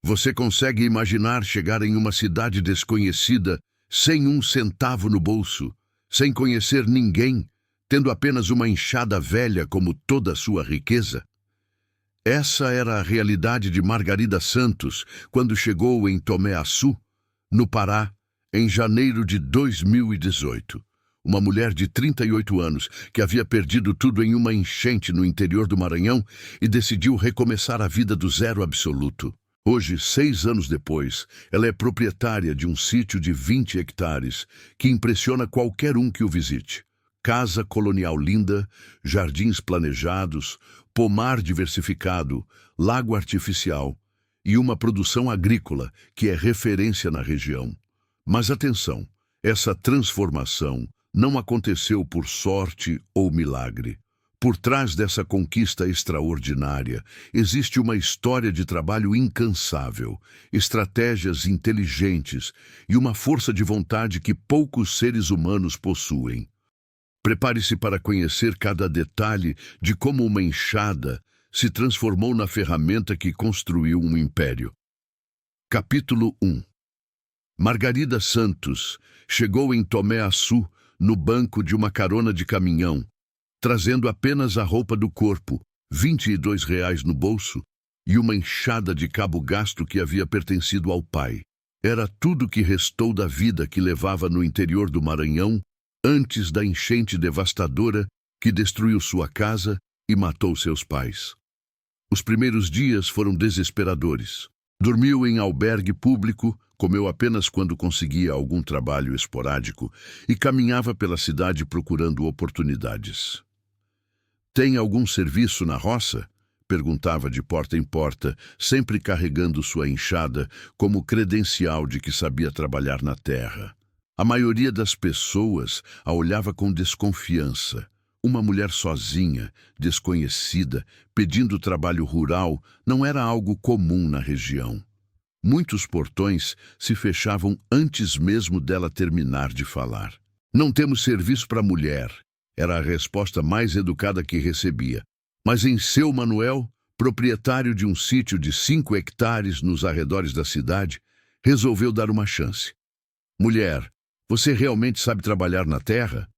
Você consegue imaginar chegar em uma cidade desconhecida, sem um centavo no bolso, sem conhecer ninguém, tendo apenas uma enxada velha como toda a sua riqueza? Essa era a realidade de Margarida Santos quando chegou em Tomé Açu, no Pará, em janeiro de 2018. Uma mulher de 38 anos que havia perdido tudo em uma enchente no interior do Maranhão e decidiu recomeçar a vida do zero absoluto. Hoje, 6 anos depois, ela é proprietária de um sítio de 20 hectares que impressiona qualquer um que o visite. Casa colonial linda, jardins planejados, pomar diversificado, lago artificial e uma produção agrícola que é referência na região. Mas atenção, essa transformação não aconteceu por sorte ou milagre. Por trás dessa conquista extraordinária, existe uma história de trabalho incansável, estratégias inteligentes e uma força de vontade que poucos seres humanos possuem. Prepare-se para conhecer cada detalhe de como uma enxada se transformou na ferramenta que construiu um império. Capítulo 1. Margarida Santos chegou em Tomé Açu no banco de uma carona de caminhão, trazendo apenas a roupa do corpo, R$ 22 no bolso e uma enxada de cabo gasto que havia pertencido ao pai. Era tudo que restou da vida que levava no interior do Maranhão antes da enchente devastadora que destruiu sua casa e matou seus pais. Os primeiros dias foram desesperadores. Dormiu em albergue público, comeu apenas quando conseguia algum trabalho esporádico e caminhava pela cidade procurando oportunidades. Tem algum serviço na roça? Perguntava de porta em porta, sempre carregando sua enxada como credencial de que sabia trabalhar na terra. A maioria das pessoas a olhava com desconfiança. Uma mulher sozinha, desconhecida, pedindo trabalho rural não era algo comum na região. Muitos portões se fechavam antes mesmo dela terminar de falar. Não temos serviço para mulher, era a resposta mais educada que recebia. Mas em seu Manuel, proprietário de um sítio de 5 hectares nos arredores da cidade, resolveu dar uma chance. Mulher, você realmente sabe trabalhar na terra?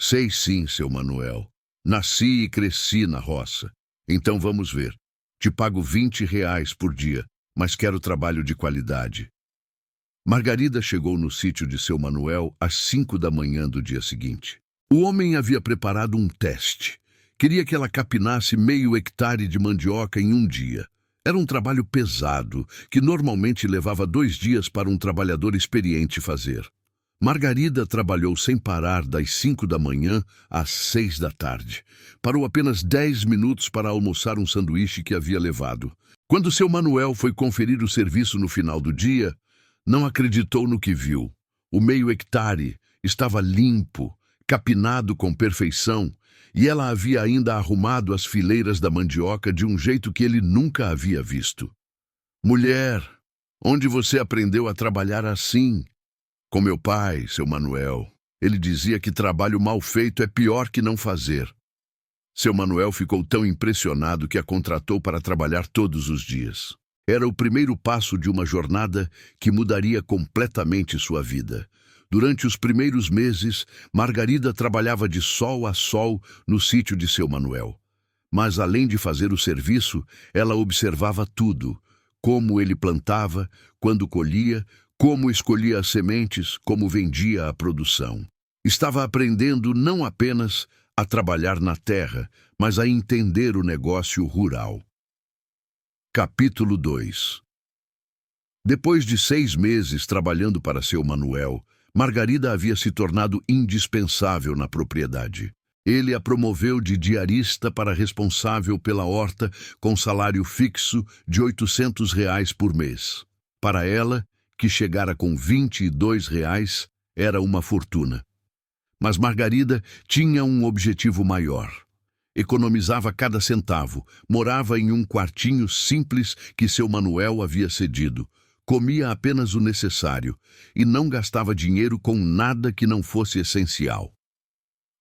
Sei sim, seu Manuel. Nasci e cresci na roça. Então vamos ver. Te pago R$ 20 por dia, mas quero trabalho de qualidade. Margarida chegou no sítio de seu Manuel às 5 da manhã do dia seguinte. O homem havia preparado um teste. Queria que ela capinasse meio hectare de mandioca em um dia. Era um trabalho pesado, que normalmente levava 2 dias para um trabalhador experiente fazer. Margarida trabalhou sem parar das 5 da manhã às 6 da tarde. Parou apenas 10 minutos para almoçar um sanduíche que havia levado. Quando seu Manuel foi conferir o serviço no final do dia, não acreditou no que viu. O meio hectare estava limpo, capinado com perfeição, e ela havia ainda arrumado as fileiras da mandioca de um jeito que ele nunca havia visto. Mulher, onde você aprendeu a trabalhar assim? Com meu pai, seu Manuel. Ele dizia que trabalho mal feito é pior que não fazer. Seu Manuel ficou tão impressionado que a contratou para trabalhar todos os dias. Era o primeiro passo de uma jornada que mudaria completamente sua vida. Durante os primeiros meses, Margarida trabalhava de sol a sol no sítio de seu Manuel. Mas, além de fazer o serviço, ela observava tudo: como ele plantava, quando colhia, como escolhia as sementes, como vendia a produção. Estava aprendendo não apenas a trabalhar na terra, mas a entender o negócio rural. Capítulo 2. Depois de 6 meses trabalhando para seu Manuel, Margarida havia se tornado indispensável na propriedade. Ele a promoveu de diarista para responsável pela horta com salário fixo de R$ 800 por mês. Para ela, que chegara com R$ 22, era uma fortuna. Mas Margarida tinha um objetivo maior. Economizava cada centavo, morava em um quartinho simples que seu Manuel havia cedido, comia apenas o necessário e não gastava dinheiro com nada que não fosse essencial.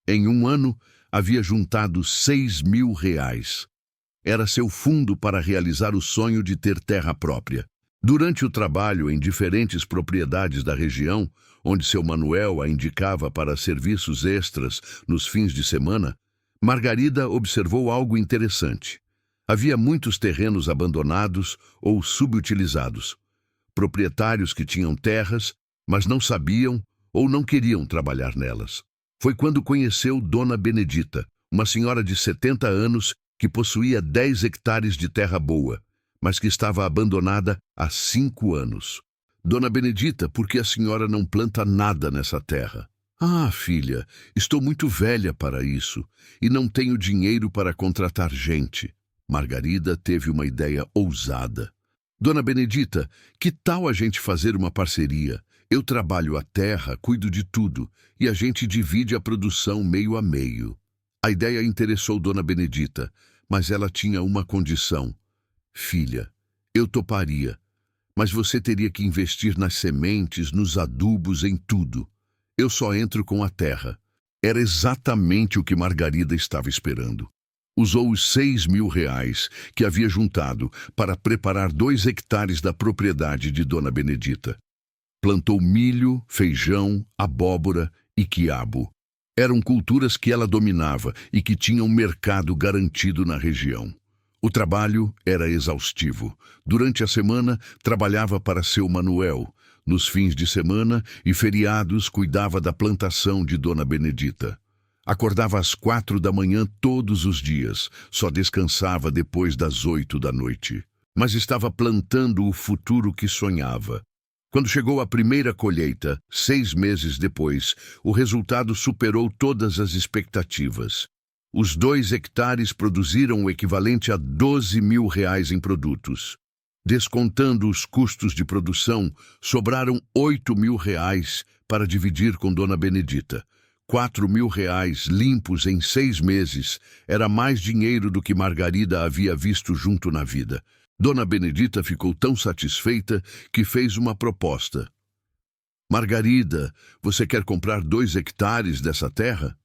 Em um ano, havia juntado R$ 6.000. Era seu fundo para realizar o sonho de ter terra própria. Durante o trabalho em diferentes propriedades da região, onde seu Manuel a indicava para serviços extras nos fins de semana, Margarida observou algo interessante. Havia muitos terrenos abandonados ou subutilizados. Proprietários que tinham terras, mas não sabiam ou não queriam trabalhar nelas. Foi quando conheceu Dona Benedita, uma senhora de 70 anos que possuía 10 hectares de terra boa, mas que estava abandonada há 5 anos. Dona Benedita, por que a senhora não planta nada nessa terra? Ah, filha, estou muito velha para isso e não tenho dinheiro para contratar gente. Margarida teve uma ideia ousada. Dona Benedita, que tal a gente fazer uma parceria? Eu trabalho a terra, cuido de tudo e a gente divide a produção meio a meio. A ideia interessou Dona Benedita, mas ela tinha uma condição. Filha, eu toparia, mas você teria que investir nas sementes, nos adubos, em tudo. Eu só entro com a terra. Era exatamente o que Margarida estava esperando. Usou os R$ 6.000 que havia juntado para preparar 2 hectares da propriedade de Dona Benedita. Plantou milho, feijão, abóbora e quiabo. Eram culturas que ela dominava e que tinham mercado garantido na região. O trabalho era exaustivo. Durante a semana, trabalhava para seu Manuel. Nos fins de semana e feriados, cuidava da plantação de Dona Benedita. Acordava às 4 da manhã todos os dias, só descansava depois das 8 da noite. Mas estava plantando o futuro que sonhava. Quando chegou a primeira colheita, 6 meses depois, o resultado superou todas as expectativas. Os 2 hectares produziram o equivalente a R$ 12.000 em produtos. Descontando os custos de produção, sobraram R$ 8.000 para dividir com Dona Benedita. R$ 4.000 limpos em 6 meses era mais dinheiro do que Margarida havia visto junto na vida. Dona Benedita ficou tão satisfeita que fez uma proposta. Margarida, você quer comprar 2 hectares dessa terra?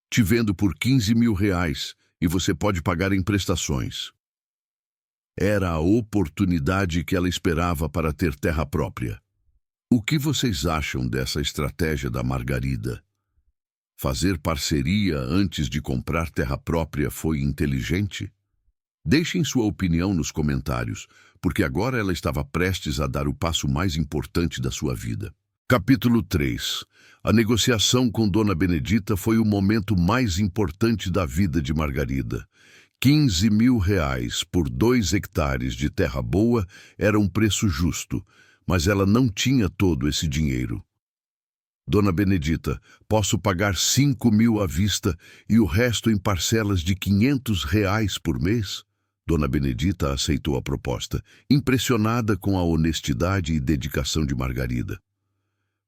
Te vendo por R$ 15.000 e você pode pagar em prestações. Era a oportunidade que ela esperava para ter terra própria. O que vocês acham dessa estratégia da Margarida? Fazer parceria antes de comprar terra própria foi inteligente? Deixem sua opinião nos comentários, porque agora ela estava prestes a dar o passo mais importante da sua vida. Capítulo 3. A negociação com Dona Benedita foi o momento mais importante da vida de Margarida. R$ 15.000 por 2 hectares de terra boa era um preço justo, mas ela não tinha todo esse dinheiro. Dona Benedita, posso pagar 5.000 à vista e o resto em parcelas de R$ 500 por mês? Dona Benedita aceitou a proposta, impressionada com a honestidade e dedicação de Margarida.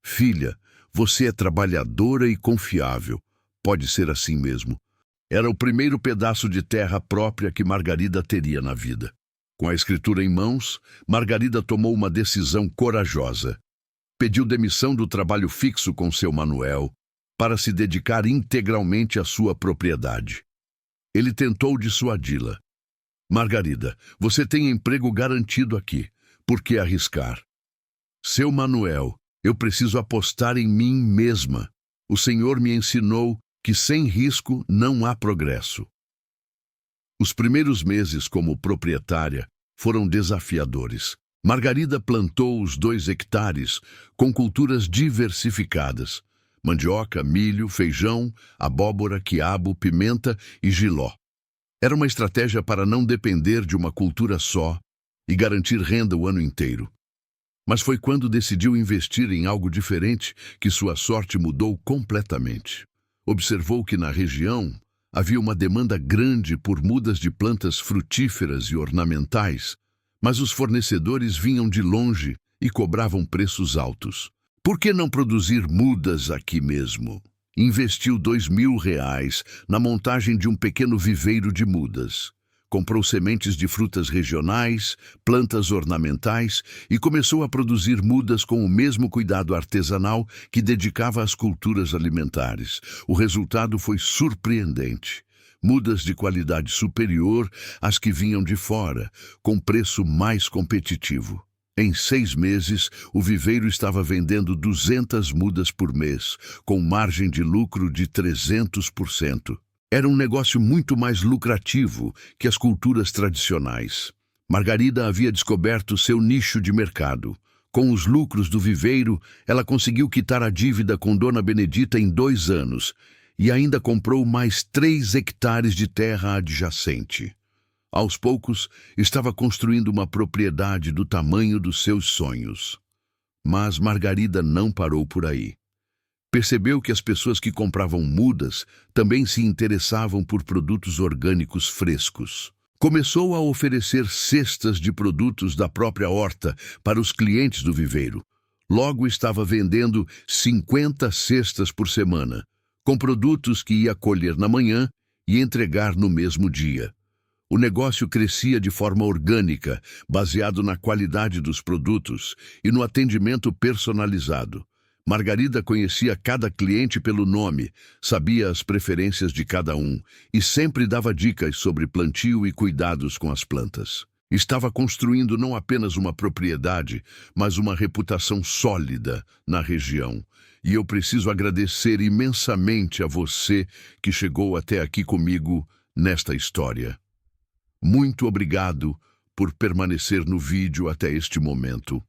Filha, você é trabalhadora e confiável. Pode ser assim mesmo. Era o primeiro pedaço de terra própria que Margarida teria na vida. Com a escritura em mãos, Margarida tomou uma decisão corajosa. Pediu demissão do trabalho fixo com seu Manuel para se dedicar integralmente à sua propriedade. Ele tentou dissuadi-la. Margarida, você tem emprego garantido aqui. Por que arriscar? Seu Manuel, eu preciso apostar em mim mesma. O Senhor me ensinou que sem risco não há progresso. Os primeiros meses como proprietária foram desafiadores. Margarida plantou os 2 hectares com culturas diversificadas: mandioca, milho, feijão, abóbora, quiabo, pimenta e jiló. Era uma estratégia para não depender de uma cultura só e garantir renda o ano inteiro. Mas foi quando decidiu investir em algo diferente que sua sorte mudou completamente. Observou que na região havia uma demanda grande por mudas de plantas frutíferas e ornamentais, mas os fornecedores vinham de longe e cobravam preços altos. Por que não produzir mudas aqui mesmo? Investiu R$ 2.000 na montagem de um pequeno viveiro de mudas. Comprou sementes de frutas regionais, plantas ornamentais e começou a produzir mudas com o mesmo cuidado artesanal que dedicava às culturas alimentares. O resultado foi surpreendente. Mudas de qualidade superior às que vinham de fora, com preço mais competitivo. Em 6 meses, o viveiro estava vendendo 200 mudas por mês, com margem de lucro de 300%. Era um negócio muito mais lucrativo que as culturas tradicionais. Margarida havia descoberto seu nicho de mercado. Com os lucros do viveiro, ela conseguiu quitar a dívida com Dona Benedita em 2 anos e ainda comprou mais 3 hectares de terra adjacente. Aos poucos, estava construindo uma propriedade do tamanho dos seus sonhos. Mas Margarida não parou por aí. Percebeu que as pessoas que compravam mudas também se interessavam por produtos orgânicos frescos. Começou a oferecer cestas de produtos da própria horta para os clientes do viveiro. Logo estava vendendo 50 cestas por semana, com produtos que ia colher na manhã e entregar no mesmo dia. O negócio crescia de forma orgânica, baseado na qualidade dos produtos e no atendimento personalizado. Margarida conhecia cada cliente pelo nome, sabia as preferências de cada um e sempre dava dicas sobre plantio e cuidados com as plantas. Estava construindo não apenas uma propriedade, mas uma reputação sólida na região. E eu preciso agradecer imensamente a você que chegou até aqui comigo nesta história. Muito obrigado por permanecer no vídeo até este momento.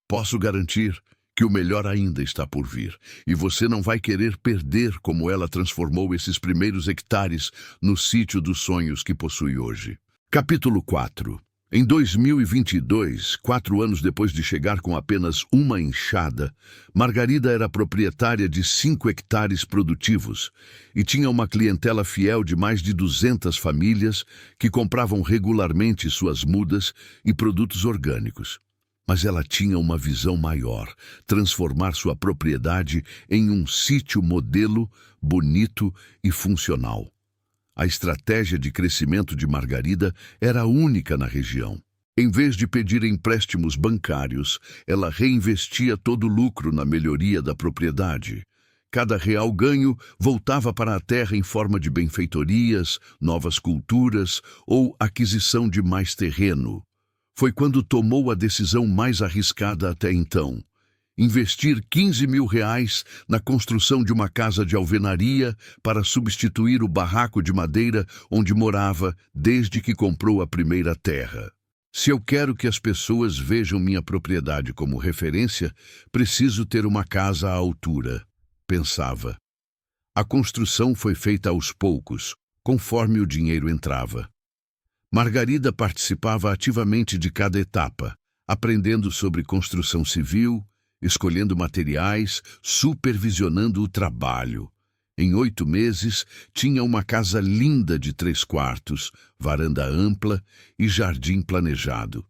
Posso garantir que o melhor ainda está por vir, e você não vai querer perder como ela transformou esses primeiros hectares no sítio dos sonhos que possui hoje. Capítulo 4. Em 2022, 4 anos depois de chegar com apenas uma enxada, Margarida era proprietária de 5 hectares produtivos e tinha uma clientela fiel de mais de 200 famílias que compravam regularmente suas mudas e produtos orgânicos. Mas ela tinha uma visão maior, transformar sua propriedade em um sítio modelo, bonito e funcional. A estratégia de crescimento de Margarida era única na região. Em vez de pedir empréstimos bancários, ela reinvestia todo o lucro na melhoria da propriedade. Cada real ganho voltava para a terra em forma de benfeitorias, novas culturas ou aquisição de mais terreno. Foi quando tomou a decisão mais arriscada até então: investir 15 mil reais na construção de uma casa de alvenaria para substituir o barraco de madeira onde morava desde que comprou a primeira terra. Se eu quero que as pessoas vejam minha propriedade como referência, preciso ter uma casa à altura, pensava. A construção foi feita aos poucos, conforme o dinheiro entrava. Margarida participava ativamente de cada etapa, aprendendo sobre construção civil, escolhendo materiais, supervisionando o trabalho. Em 8 meses, tinha uma casa linda de 3 quartos, varanda ampla e jardim planejado.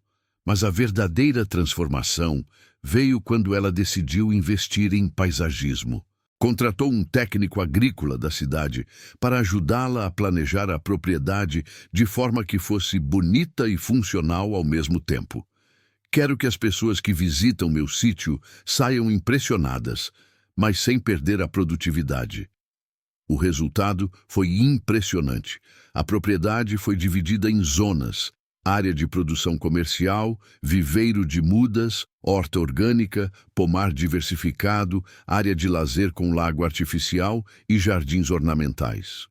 Mas a verdadeira transformação veio quando ela decidiu investir em paisagismo. Contratou um técnico agrícola da cidade para ajudá-la a planejar a propriedade de forma que fosse bonita e funcional ao mesmo tempo. Quero que as pessoas que visitam meu sítio saiam impressionadas, mas sem perder a produtividade. O resultado foi impressionante. A propriedade foi dividida em zonas: área de produção comercial, viveiro de mudas, horta orgânica, pomar diversificado, área de lazer com lago artificial e jardins ornamentais.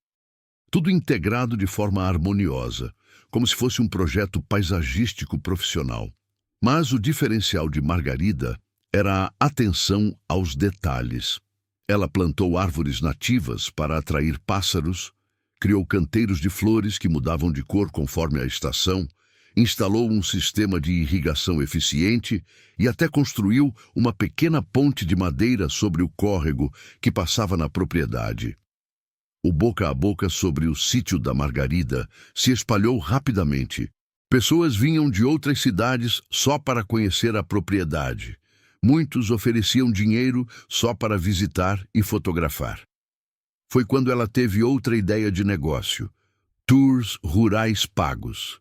Tudo integrado de forma harmoniosa, como se fosse um projeto paisagístico profissional. Mas o diferencial de Margarida era a atenção aos detalhes. Ela plantou árvores nativas para atrair pássaros, criou canteiros de flores que mudavam de cor conforme a estação, instalou um sistema de irrigação eficiente e até construiu uma pequena ponte de madeira sobre o córrego que passava na propriedade. O boca a boca sobre o sítio da Margarida se espalhou rapidamente. Pessoas vinham de outras cidades só para conhecer a propriedade. Muitos ofereciam dinheiro só para visitar e fotografar. Foi quando ela teve outra ideia de negócio: tours rurais pagos.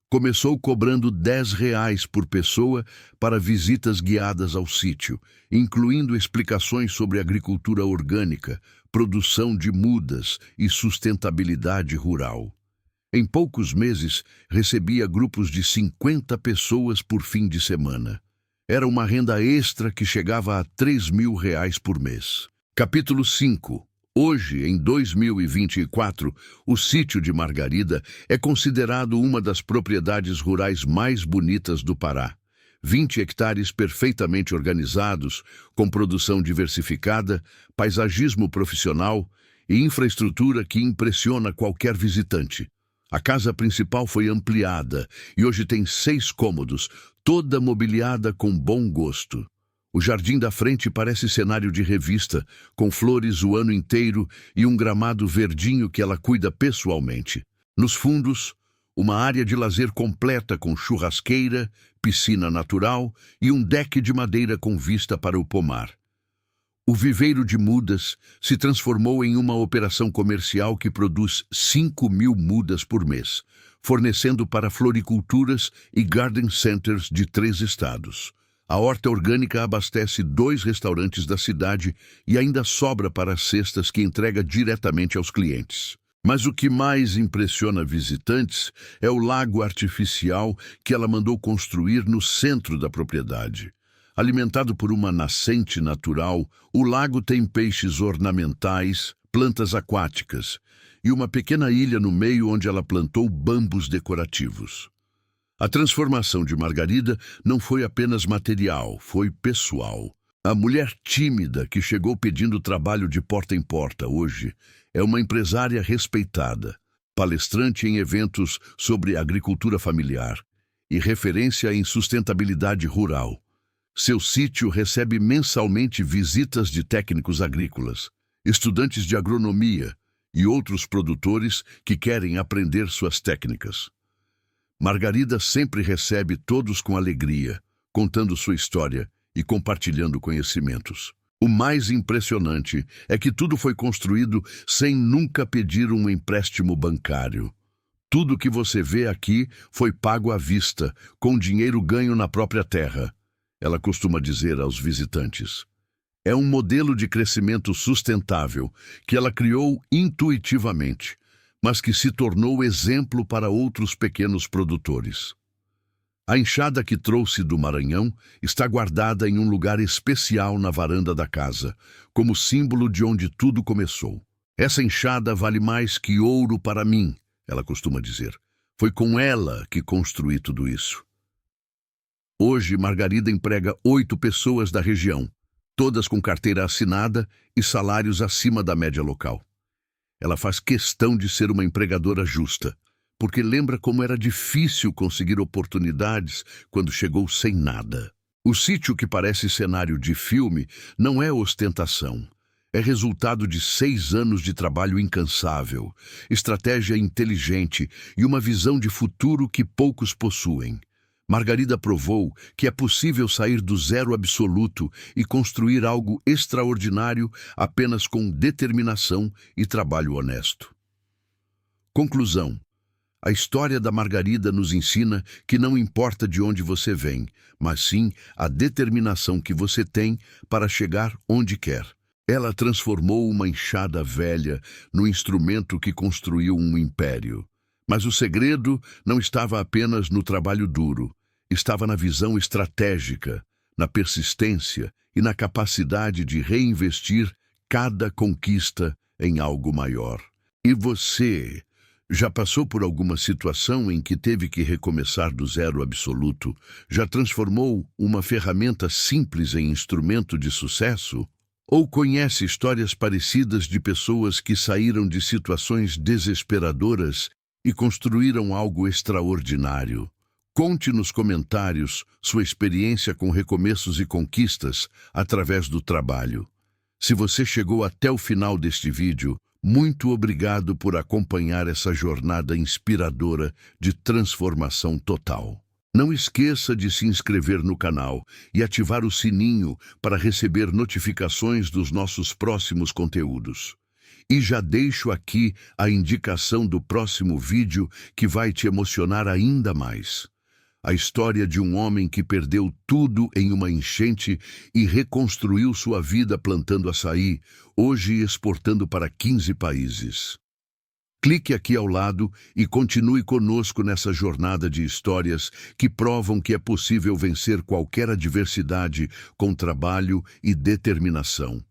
Começou cobrando R$ 10 por pessoa para visitas guiadas ao sítio, incluindo explicações sobre agricultura orgânica, produção de mudas e sustentabilidade rural. Em poucos meses, recebia grupos de 50 pessoas por fim de semana. Era uma renda extra que chegava a R$ 3.000 por mês. Capítulo 5. Hoje, em 2024, o sítio de Margarida é considerado uma das propriedades rurais mais bonitas do Pará. 20 hectares perfeitamente organizados, com produção diversificada, paisagismo profissional e infraestrutura que impressiona qualquer visitante. A casa principal foi ampliada e hoje tem 6 cômodos, toda mobiliada com bom gosto. O jardim da frente parece cenário de revista, com flores o ano inteiro e um gramado verdinho que ela cuida pessoalmente. Nos fundos, uma área de lazer completa com churrasqueira, piscina natural e um deck de madeira com vista para o pomar. O viveiro de mudas se transformou em uma operação comercial que produz 5.000 mudas por mês, fornecendo para floriculturas e garden centers de 3 estados. A horta orgânica abastece 2 restaurantes da cidade e ainda sobra para as cestas que entrega diretamente aos clientes. Mas o que mais impressiona visitantes é o lago artificial que ela mandou construir no centro da propriedade. Alimentado por uma nascente natural, o lago tem peixes ornamentais, plantas aquáticas e uma pequena ilha no meio onde ela plantou bambus decorativos. A transformação de Margarida não foi apenas material, foi pessoal. A mulher tímida que chegou pedindo trabalho de porta em porta hoje é uma empresária respeitada, palestrante em eventos sobre agricultura familiar e referência em sustentabilidade rural. Seu sítio recebe mensalmente visitas de técnicos agrícolas, estudantes de agronomia e outros produtores que querem aprender suas técnicas. Margarida sempre recebe todos com alegria, contando sua história e compartilhando conhecimentos. O mais impressionante é que tudo foi construído sem nunca pedir um empréstimo bancário. Tudo que você vê aqui foi pago à vista, com dinheiro ganho na própria terra. Ela costuma dizer aos visitantes. É um modelo de crescimento sustentável que ela criou intuitivamente, mas que se tornou exemplo para outros pequenos produtores. A enxada que trouxe do Maranhão está guardada em um lugar especial na varanda da casa, como símbolo de onde tudo começou. Essa enxada vale mais que ouro para mim, ela costuma dizer. Foi com ela que construí tudo isso. Hoje, Margarida emprega 8 pessoas da região, todas com carteira assinada e salários acima da média local. Ela faz questão de ser uma empregadora justa, porque lembra como era difícil conseguir oportunidades quando chegou sem nada. O sítio que parece cenário de filme não é ostentação. É resultado de 6 anos de trabalho incansável, estratégia inteligente e uma visão de futuro que poucos possuem. Margarida provou que é possível sair do zero absoluto e construir algo extraordinário apenas com determinação e trabalho honesto. Conclusão. A história da Margarida nos ensina que não importa de onde você vem, mas sim a determinação que você tem para chegar onde quer. Ela transformou uma enxada velha no instrumento que construiu um império. Mas o segredo não estava apenas no trabalho duro. Estava na visão estratégica, na persistência e na capacidade de reinvestir cada conquista em algo maior. E você já passou por alguma situação em que teve que recomeçar do zero absoluto? Já transformou uma ferramenta simples em instrumento de sucesso? Ou conhece histórias parecidas de pessoas que saíram de situações desesperadoras e construíram algo extraordinário? Conte nos comentários sua experiência com recomeços e conquistas através do trabalho. Se você chegou até o final deste vídeo, muito obrigado por acompanhar essa jornada inspiradora de transformação total. Não esqueça de se inscrever no canal e ativar o sininho para receber notificações dos nossos próximos conteúdos. E já deixo aqui a indicação do próximo vídeo que vai te emocionar ainda mais. A história de um homem que perdeu tudo em uma enchente e reconstruiu sua vida plantando açaí, hoje exportando para 15 países. Clique aqui ao lado e continue conosco nessa jornada de histórias que provam que é possível vencer qualquer adversidade com trabalho e determinação.